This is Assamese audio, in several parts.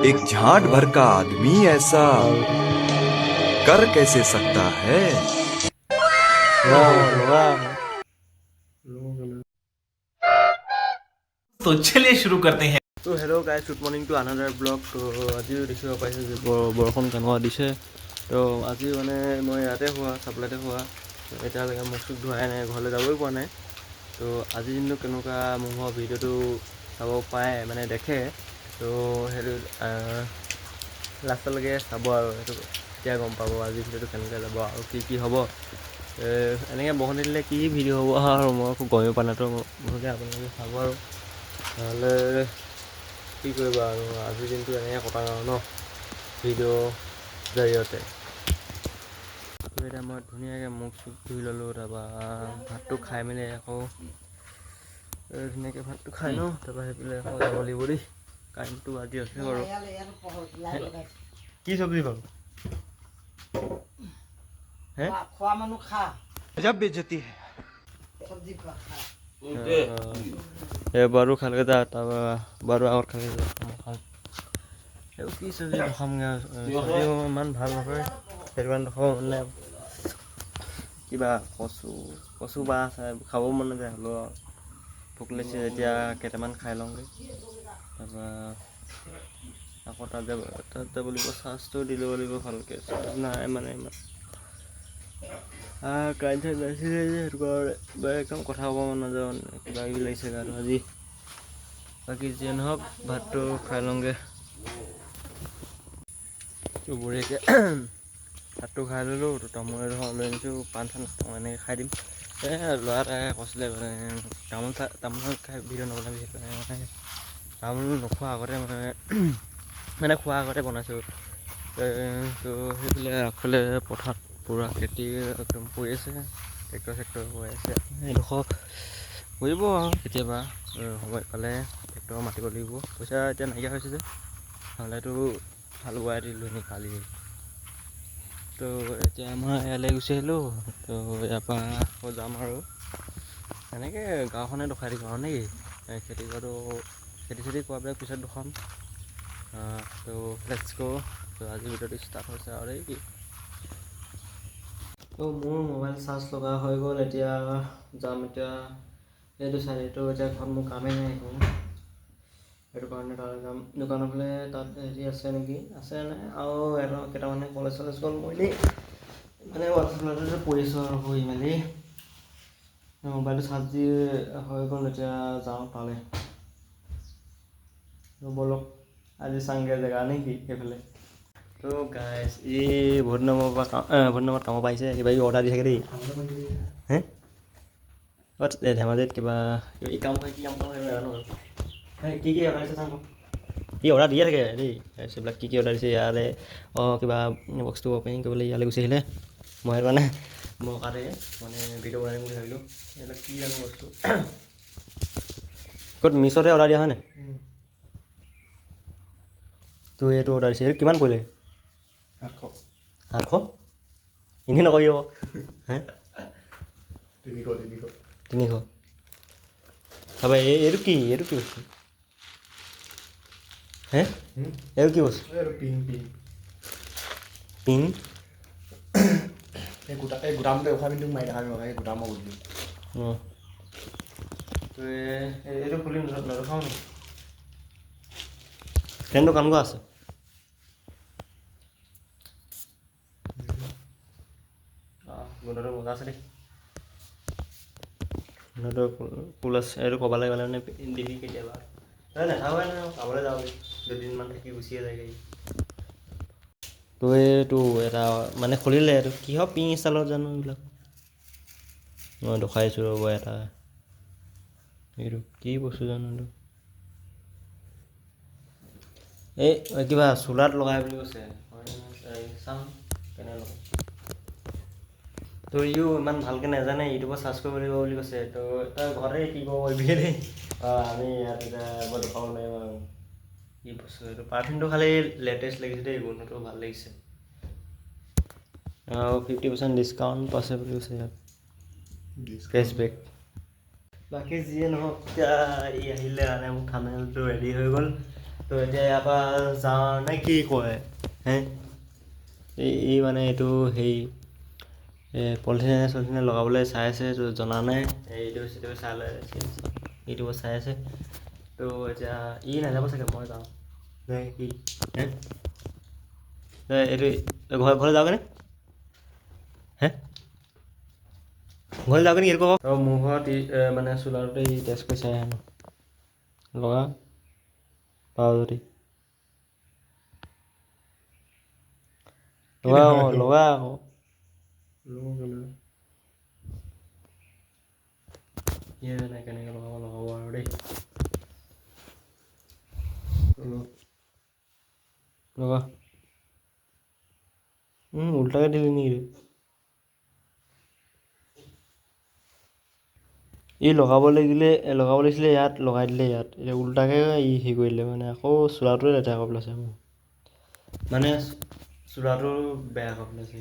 एक झाट भर का आदमी ऐसा कर कैसे सकता है। तो चलिए शुरू करते हैं। তো hello' guys, good morning to another blog. তো আজিও দেখিব পাইছোঁ যে বৰষুণ কেনেকুৱা দিছে। তো আজি মানে মই ইয়াতে হোৱা চাপ্লাইতে হোৱা এতিয়ালৈকে মুখ চুখ ধোৱাই নাই, ঘৰলৈ যাবই পৰা নাই। তো আজি কিন্তু কেনেকুৱা মোৰ ভিডিঅ'টো চাব পায় মানে দেখে, তো সেইটো লাষ্টলৈকে চাব আৰু সেইটো তেতিয়া গম পাব আজি ভিডিঅ'টো কেনেকৈ যাব আৰু কি হ'ব। এনেকৈ বৰষুণ দিলে কি ভিডিঅ' হ'ব আৰু মই একো গমেই পোৱা নাই। তো মুঠতে আপোনালোকে চাব আৰু নহ'লে কি কৰিবা আৰু আজিৰ দিনটো এনেকৈ কটাওঁ আৰু ন ভিডিঅ' জৰিয়তে। তো এতিয়া মই ধুনীয়াকৈ মুখ চুখ ধুই ল'লোঁ, তাৰপৰা ভাতটো খাই মেলি আকৌ ধুনীয়াকৈ ভাতটো খাই লওঁ, তাৰপৰা সেইফালে আকৌ যাব লাগিব দেই। কাৰেণ্টটো আজি আছে বাৰু। কি চব্জি বাৰু হে খোৱা মানুহ খা गजब बेइज्जती है। চব্জি খোৱা খা বাৰু খালগে যা, তাৰপৰা বাৰু আগত খালগে যা। এইবোৰ কি চব্জি নখামগৈ আৰু চব্জিও ইমান ভাল নহয়, সেইটো কাৰণে নখাব মানে কিবা কচু বাঁহ আছে এইবোৰ খাবও মন নাযায়। হ'লেও আৰু ভোক লাগিছে এতিয়া কেইটামান খাই লওঁগৈ, তাৰপৰা আকৌ তাত যাব লাগিব, চাৰ্জটো দি ল'ব লাগিব ভালকৈ। চাৰ্জ নাই মানে ইমান কাৰেণ্ট চাৰেণ্ট নাছিলে যে সেইটো কাৰণে একদম কথা ক'ব মন নাযায়, কিবা কিবি লাগিছে গাটো আজি। বাকী যিয়ে নহওক ভাতটো খাই লওঁগৈ। বঢ়িয়াকৈ ভাতটো খাই ল'লোঁ, তো তামোল এডোখৰ লৈ আনিছোঁ, পাণ চান নাখাওঁ এনেকৈ খাই দিম। ল'ৰা এটাই কৈছিলে মানে তামোল খাই ভিডিঅ' নবনাবি, সেইটো মানে তামোল নোখোৱা আগতে মানে খোৱাৰ আগতে বনাইছোঁ। তো সেইফালে আগফালে পথাৰত পূৰা খেতি একদম কৰি আছে, ট্ৰেক্টৰ চেক্টৰ হৈ আছে। সেইডোখৰ কৰিব আৰু কেতিয়াবা সময় পালে ট্ৰেক্টৰ মাতিব লাগিব। পইচা এতিয়া নাইকিয়া হৈছে যে, নহ'লেতো হাল বোৱাই দিলোঁ নি কালি। তো এতিয়া মই ইয়ালৈ গুচি আহিলোঁ, তো ইয়াৰ পৰা আকৌ যাম আৰু এনেকৈ গাঁওখনে দেখাই দিম আৰু নেকি। খেতি চেতি কৰাবিলাক পিছত দেখাম। তো লেটছ গ'। তো আজি ভিডিঅ'টো ষ্টাৰ্ট হৈছে আৰু দেই কি। তো মোৰ মোবাইল চাৰ্জ লগা হৈ গ'ল, এতিয়া যাম এতিয়া এইটো চাইডটো। এতিয়া ঘৰত মোৰ কামেই নাই একো, সেইটো কাৰণে তালৈ যাম দোকানৰ ফালে। তাত হেৰি আছে নেকি, আছে নাই আৰু কেইটামানে কলেজ চলেজ গ'ল। মই এনেই মানে হোৱাটছএপতে পঢ়ি আছোঁ আৰু শুই মেলি। মোবাইলটো চাৰ্জ দি হৈ গ'ল, এতিয়া যাওঁ তালৈ। ব'লক আজি চাংগে জেগা নেকি সেইফালে। তো গাইজ বহুত দিনৰ মূৰত কামত পাইছে, কিবা কিবি অৰ্ডাৰ দি থাকে দেই। হে ধেমাজিত কিবা এই কাম কৰে, কি কাম কৰে নাজানো আৰু। কি অৰ্ডাৰ দিছে চাওঁ, কি অৰ্ডাৰ দিয়ে থাকে দেই। এইবিলাক কি অৰ্ডাৰ দিছে ইয়ালৈ। কিবা বস্তু অপেনিং কৰিবলৈ ইয়ালৈ গুচি আহিলে। মই সেইটো মানে মই তাতে মানে ভিডিঅ' বনাই বুলি ভাবিলোঁ। এইবিলাক কি জানো বস্তু ক'ত মিছ'তে অৰ্ডাৰ দিয়া হয় নাই। তো এইটো অৰ্ডাৰ দিছে, এইটো কিমান পৰিলে? 700 এনেই নকৰি আকৌ। হে 300 তাৰপৰা এইটো কি বস্তু হে, এইটো কি বস্তু? পিন এই গোদামতে উঠাই পিনি মাৰি দেখাবি, এই গোদামৰ বস্তু। অঁ, তো এইটো খুলি নদেখাওঁ নেকি? ফেনটো কেনেকুৱা আছে? গোন্ধটো মজা আছে দেই, গোন্ধটো ফুল আছে। এইটো ক'ৰবালৈ গ'লে মানে দিবি কেতিয়াবা। নাথাকোৱে নহয়, কামলৈ যাওঁ দুদিনমান থাকি গুচিয়ে যায়গৈ। তো এইটো এটা মানে খুলিলে, এইটো কিহৰ পিং ষ্টাইলত জানো এইবিলাক। মই দেখাইছোঁ ৰ'ব এটা, এইটো কি বস্তু জানো। এই কিবা চোলাত লগাই বুলি কৈছে, চাওঁ কেনে লগাই। তো ইও ইমান ভালকৈ নাজানে, ইউটিউবত চাৰ্চ কৰিব লাগিব বুলি কৈছে। তো তই ঘৰতে কি কৰিব পাৰিবি দেই। আমি ইয়াত এতিয়া মই দেখাব নোৱাৰিম আৰু কি বস্তু এইটো। পাৰফিউমটো খালি লেটেষ্ট লাগিছে দেই, গোন্ধটো ভাল লাগিছে। আৰু 50% ডিছকাউণ্ট আছে বুলি কৈছে ইয়াত, কেছবেক। বাকী যিয়ে নহওক এতিয়া ই আহিলে মানে মোৰ থাম্বনেইলটো ৰেডি হৈ গ'ল। তো এতিয়া ইয়াৰ পৰা যাওঁ নে কি কয় হে এই মানে এইটো হেৰি পলিথিনে চলিথিনে লগাবলৈ চাই আছে তো জনা নাই এইটো চিটো চাই লৈ ইউটিউবত চাই আছে তো এতিয়া ই নাযাব চাগে মই যাওঁ নে কি হে এইটো ঘৰলৈ যাওঁগৈ নে হে ঘৰলৈ যাওঁগৈ নেকি এইটো কওক মোৰ ঘৰত মানে চোলাৰতে টেষ্ট কৰি চাই আনো লগা পাওঁ যদি লগা আকৌ কেনেকৈ লগাব আৰু দেই লগা উল্টাকে দিলি নেকি ই লগাব লাগিছিলে ইয়াত লগাই দিলে ইয়াত এতিয়া উল্টাকে ই হেৰি কৰি দিলে মানে আকৌ চোলাটোৱে লেতেৰা কৰি পেলাইছে মোৰ মানে চোলাটো বেয়া কৰি পেলাইছে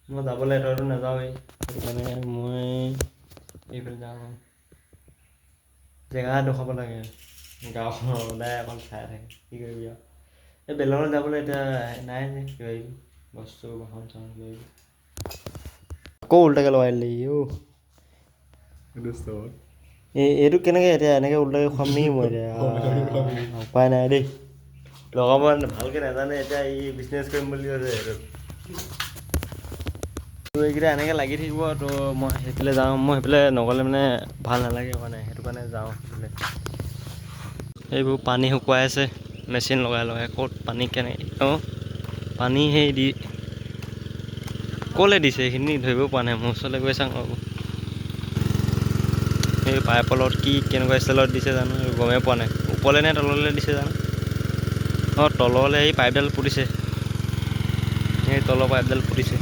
মই যাবলৈ এটাতো নাযাওঁৱেই সেইটো কাৰণে মই এইফালে যাওঁ জেগা দেখুৱাব লাগে গাঁওখন সদায় অকণ চাই থাকে কি কৰিবি আৰু এই বেলেগত যাবলৈ এতিয়া নাই যে কিবা কিবি বস্তু বাহন চাহন কিবা কিবি আকৌ উল্টাকে লগাই দিলে এইটো কেনেকৈ এতিয়া এনেকৈ উল্টাকে খুৱাম নেকি মই এতিয়া উপায় নাই দেই লগাব ভালকৈ নাজানে এতিয়া ই বিজনেছ কৰিম বুলি কৈছে এইটো এইকেইটা এনেকৈ লাগি থাকিব তো মই সেইফালে যাওঁ মই সেইফালে নগ'লে মানে ভাল নালাগে মানে সেইটো কাৰণে যাওঁ সেইফালে এইবোৰ পানী শুকুৱাই আছে মেচিন লগাই ক'ত পানী কেনেকৈ অঁ পানী সেই দি ক'লৈ দিছে সেইখিনি ধৰিব পৰা নাই মোৰ ওচৰলৈ গৈ চাওঁ আকৌ এই পাইপৰ লগত কি কেনেকুৱা ষ্টাইলত দিছে জানো গমেই পোৱা নাই ওপৰলৈ নে তললৈ দিছে জানো অঁ তললৈ এই পাইপডাল পুতিছে এই তলৰ পাইপডাল পুতিছে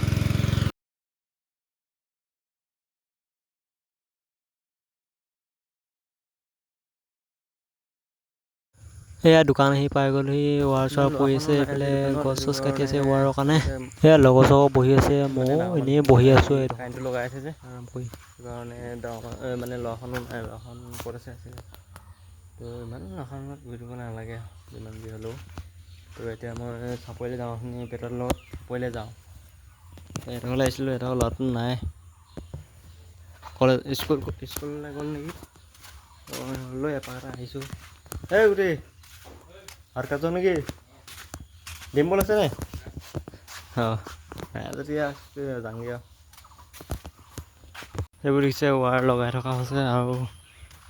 সেয়া দোকান আহি পাই গ'লহি ৱাৰ চোৱাৰ পৰি আছে এইফালে গছ চছ কাটি আছে ৱাৰৰ কাৰণে সেয়া লগৰ চগৰ বহি আছে ময়ো এনেই বহি আছোঁ এইটো কাৰেণ্টটো লগাই আছে যে আৰাম কৰি সেইটো কাৰণে মানে ল'ৰাখনো নাই ল'ৰাখন ক'ত আছে তো ইমান ল'ৰাখনত ঘূৰি দিব নালাগে যিমান যি হ'লেও তো এতিয়া মই চাপৰিলৈ যাওঁ পেটৰ লগত চাপৰিলৈ যাওঁ এটা ঘৰলৈ আহিছিলোঁ এটা ল'ৰাটো নাই কলেজ স্কুললৈ গ'ল নেকি লৈ এপাক এটা আহিছোঁ এই গোটেই ভাত খাইছ নেকি ডিম বল আছে নে অঁ তেতিয়া যামগৈ সেইবোৰ দেখিছে ৱাৰ লগাই থকা হৈছে আৰু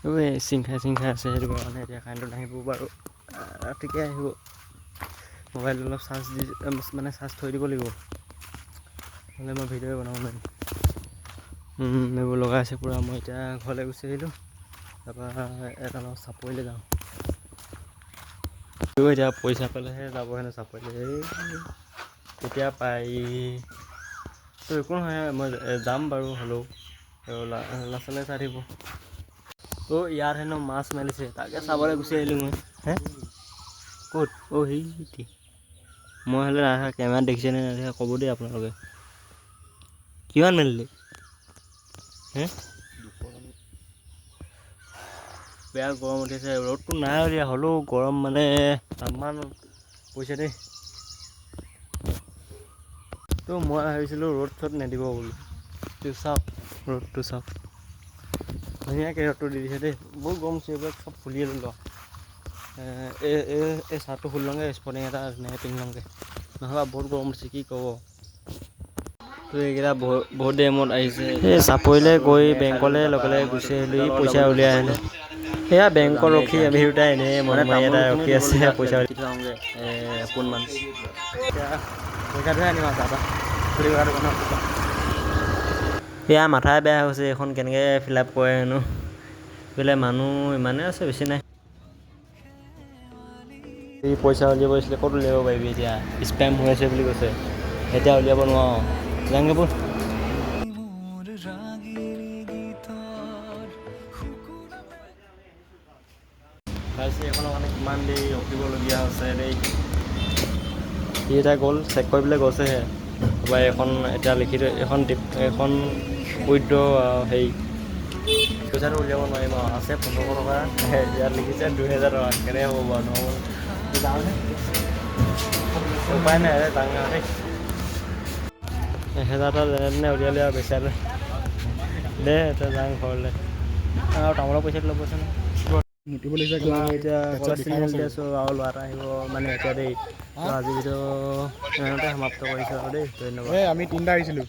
এইবোৰ চিংখাই আছে সেইটো কাৰণে এতিয়া কাৰেণ্টত নাহিব বাৰু ৰাতিকৈ আহিব মোবাইলটো অলপ চাৰ্জ দি মানে চাৰ্জ থৈ দিব লাগিব নহ'লে মই ভিডিঅ' বনাব নোৱাৰিম এইবোৰ লগাই আছে পূৰা মই এতিয়া ঘৰলৈ গুচি আহিলোঁ তাৰপৰা এটা লগত চাপৰিলৈ যাওঁ এতিয়া পইচা পালেহে যাব হেনো চাপৰিলৈ তেতিয়া পাই তো একো নহয় মই যাম বাৰু হ'লেও ল'ৰা ছোৱালীয়ে চাই থাকিব ইয়াত হেনো মাছ মেলিছে তাকে চাবলৈ গুচি আহিলোঁ মই হে ক'ত সেই মই হ'লে নাথাকা কেমেৰাত দেখিছে নে নাথাকে ক'ব দেই আপোনালোকে কিমান মেলিলে হে বেয়া গৰম উঠিছে ৰ'দটো নাই উলিয়া হ'লেও গৰম মানে তামাম পৰিছে দেই তো মই ভাবিছিলোঁ ৰ'দ চ'দ নিদিব বুলি তো চাওক ৰ'দটো চাওক ধুনীয়াকৈ ৰ'দটো দি দিছে দেই বহুত গৰম হৈছে এইবিলাক চব খুলিয়ে ল'লোঁ এই চাৰ্টটো খুলি লওঁগৈ স্পৰ্টিং এটা ধুনীয়াকৈ পিন্ধি লওঁগৈ নহ'বা বহুত গৰম হৈছে কি ক'ব তো এইকেইটা বহুত দেৰি মূৰত আহিছে এই চাপৰিলৈ গৈ বেংকলৈ লগে গুচি আহিলোঁ পইচা উলিয়াই আহিলোঁ সেয়া বেংকত ৰখি আমি দুটাই এনেই মনে মাৰি এটা ৰখি আছে পইচা উলিয়াই থওঁগৈ অকণমান এতিয়া পইচাটোহে আনিম আৰু তাৰপৰা খুলি থকা দোকানৰ এয়া মাথাই বেয়া হৈছে এইখন কেনেকৈ ফিল আপ কৰে হেনো বোলে মানুহ ইমানেই আছে বেছি নাই এই পইচা উলিয়াব দিছিলে ক'ত উলিয়াব পাৰিবি এতিয়া স্পেম হৈ আছে বুলি কৈছে এতিয়া উলিয়াব নোৱাৰোঁ যাংগে ব'ল এইখনৰ কাৰণে কিমান দেৰি ৰখিবলগীয়া হৈছে দেই সি এতিয়া গ'ল চেক কৰিবলৈ গৈছেহে তাৰপৰা এখন এতিয়া লিখি থৈ এখন উইথড্ৰ হেৰি কৈছে পইচাটো উলিয়াব নোৱাৰিম আৰু আছে 1500 টকা ইয়াত লিখিছে 2000 টকা কেনেকৈ হ'ব বাৰু নহ'ব যাওঁনে উপায় নাই ডাঙৰ দেই 1000 এটা যেনে উলিয়ালে আৰু বেচালে দে এতিয়া যাওঁ ঘৰলৈ আৰু তামোলৰ পইচাটো ল'বচোন এতিয়া ক্লাছ আছোঁ আৰু ল'ৰা এটা আহিব মানে এতিয়া দেই আজি ভিডিঅ' সমাপ্ত কৰিছোঁ আৰু দেই ধন্যবাদ আমি 3টা আহিছিলোঁ